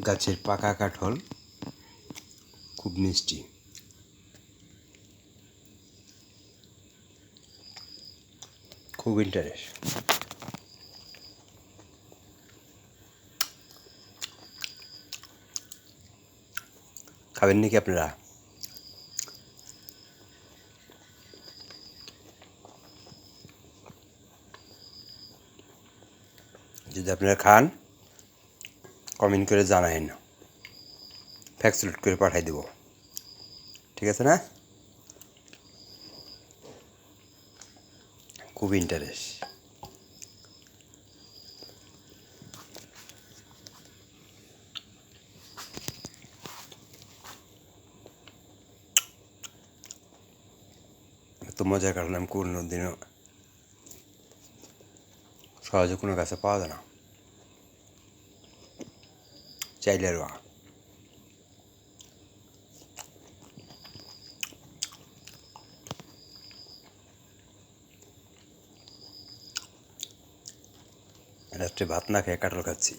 গাছের পাকা কাঁঠাল খুব মিষ্টি। খুব ইন্টারেস্ট। খাবেন নাকি আপনারা? যদি আপনারা খান কমেন্ট করে জানায়েন, ফ্যাক্সুলেট করে পাঠাই দেব। ঠিক আছে না? খুব ইন্টারেস্ট। এত মজা কাটলাম কোনো দিনও সহজে কোনো গাছে পাওয়া যায় না, চাইলে আর রাত্রে ভাত না খেয়ে কাঁঠাল খাচ্ছি।